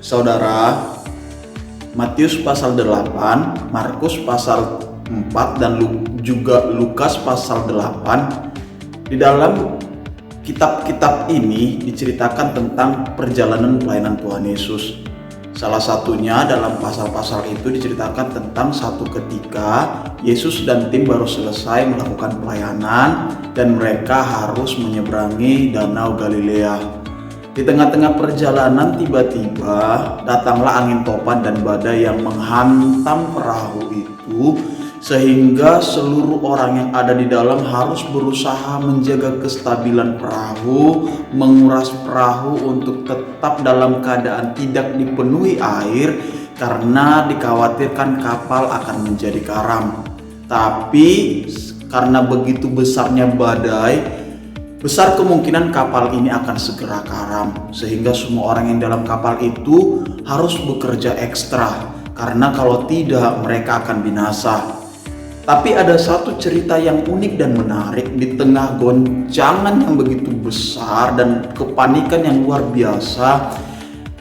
Saudara, Matius pasal 8, Markus pasal 4, dan juga Lukas pasal 8. Di dalam kitab-kitab ini diceritakan tentang perjalanan pelayanan Tuhan Yesus. Salah satunya dalam pasal-pasal itu diceritakan tentang satu ketika Yesus dan tim baru selesai melakukan pelayanan dan mereka harus menyeberangi Danau Galilea. Di tengah-tengah perjalanan tiba-tiba datanglah angin topan dan badai yang menghantam perahu itu, sehingga seluruh orang yang ada di dalam harus berusaha menjaga kestabilan perahu, menguras perahu untuk tetap dalam keadaan tidak dipenuhi air karena dikhawatirkan kapal akan menjadi karam. Tapi karena begitu besarnya badai, besar kemungkinan kapal ini akan segera karam, sehingga semua orang yang dalam kapal itu harus bekerja ekstra, karena kalau tidak mereka akan binasa. Tapi ada satu cerita yang unik dan menarik di tengah goncangan yang begitu besar dan kepanikan yang luar biasa.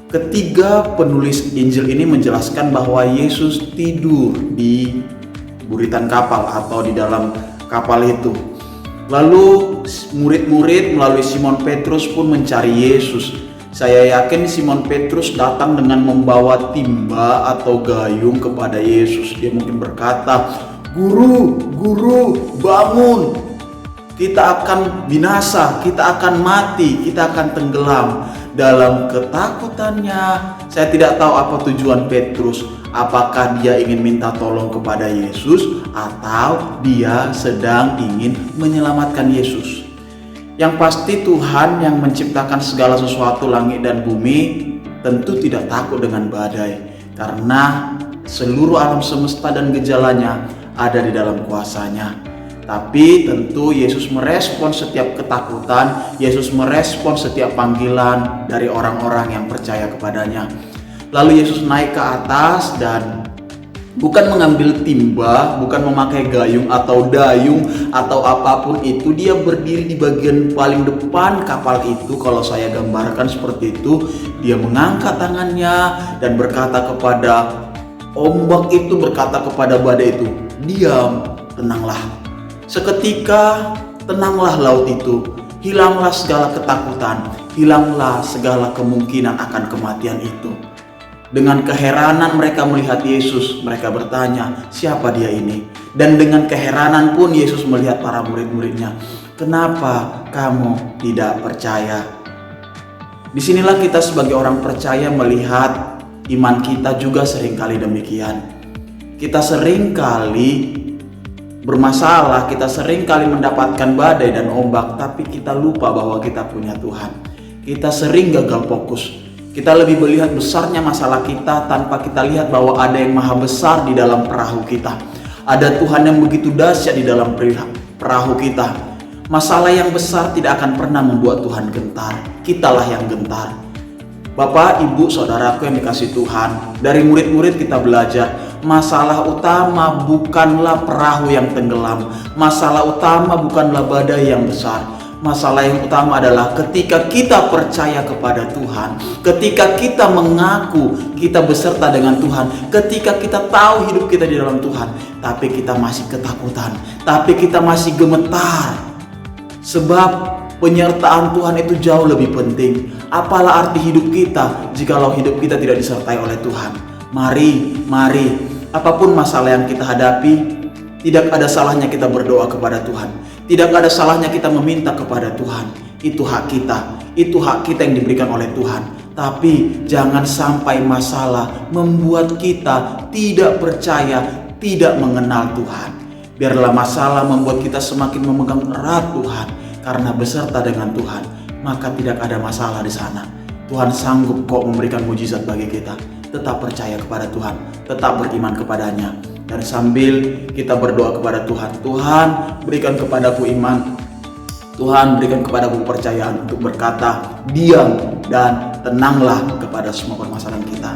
Ketiga penulis Injil ini menjelaskan bahwa Yesus tidur di buritan kapal atau di dalam kapal itu. Lalu murid-murid melalui Simon Petrus pun mencari Yesus. Saya yakin Simon Petrus datang dengan membawa timba atau gayung kepada Yesus. Dia mungkin berkata, "Guru, bangun. Kita akan binasa, kita akan mati, kita akan tenggelam." Dalam ketakutannya, saya tidak tahu apa tujuan Petrus. Apakah dia ingin minta tolong kepada Yesus atau dia sedang ingin menyelamatkan Yesus? Yang pasti Tuhan yang menciptakan segala sesuatu langit dan bumi tentu tidak takut dengan badai, karena seluruh alam semesta dan gejalanya ada di dalam kuasanya. Tapi tentu Yesus merespon setiap ketakutan, Yesus merespon setiap panggilan dari orang-orang yang percaya kepadanya. Lalu Yesus naik ke atas dan bukan mengambil timba, bukan memakai gayung atau dayung atau apapun itu. Dia berdiri di bagian paling depan kapal itu. Kalau saya gambarkan seperti itu, dia mengangkat tangannya dan berkata kepada ombak itu, berkata kepada badai itu, "Diam, tenanglah." Seketika tenanglah laut itu, hilanglah segala ketakutan, hilanglah segala kemungkinan akan kematian itu. Dengan keheranan mereka melihat Yesus, mereka bertanya, "Siapa dia ini?" Dan dengan keheranan pun Yesus melihat para murid-muridnya. "Kenapa kamu tidak percaya?" Disinilah kita sebagai orang percaya melihat iman kita juga seringkali demikian. Kita seringkali bermasalah, kita seringkali mendapatkan badai dan ombak, tapi kita lupa bahwa kita punya Tuhan. Kita sering gagal fokus. Kita lebih melihat besarnya masalah kita tanpa kita lihat bahwa ada yang maha besar di dalam perahu kita. Ada Tuhan yang begitu dahsyat di dalam perahu kita. Masalah yang besar tidak akan pernah membuat Tuhan gentar. Kitalah yang gentar. Bapak, Ibu, Saudaraku yang dikasihi Tuhan, dari murid-murid kita belajar, masalah utama bukanlah perahu yang tenggelam. Masalah utama bukanlah badai yang besar. Masalah yang utama adalah ketika kita percaya kepada Tuhan, ketika kita mengaku kita beserta dengan Tuhan, ketika kita tahu hidup kita di dalam Tuhan, tapi kita masih ketakutan, tapi kita masih gemetar. Sebab penyertaan Tuhan itu jauh lebih penting. Apalah arti hidup kita jikalau hidup kita tidak disertai oleh Tuhan? Mari, apapun masalah yang kita hadapi, tidak ada salahnya kita berdoa kepada Tuhan. Tidak ada salahnya kita meminta kepada Tuhan. Itu hak kita. Itu hak kita yang diberikan oleh Tuhan. Tapi jangan sampai masalah membuat kita tidak percaya, tidak mengenal Tuhan. Biarlah masalah membuat kita semakin memegang erat Tuhan. Karena beserta dengan Tuhan, maka tidak ada masalah di sana. Tuhan sanggup kok memberikan mujizat bagi kita. Tetap percaya kepada Tuhan, tetap beriman kepadanya. Dan sambil kita berdoa kepada Tuhan, "Tuhan, berikan kepadaku iman. Tuhan, berikan kepadaku kepercayaan untuk berkata, diam dan tenanglah kepada semua permasalahan kita."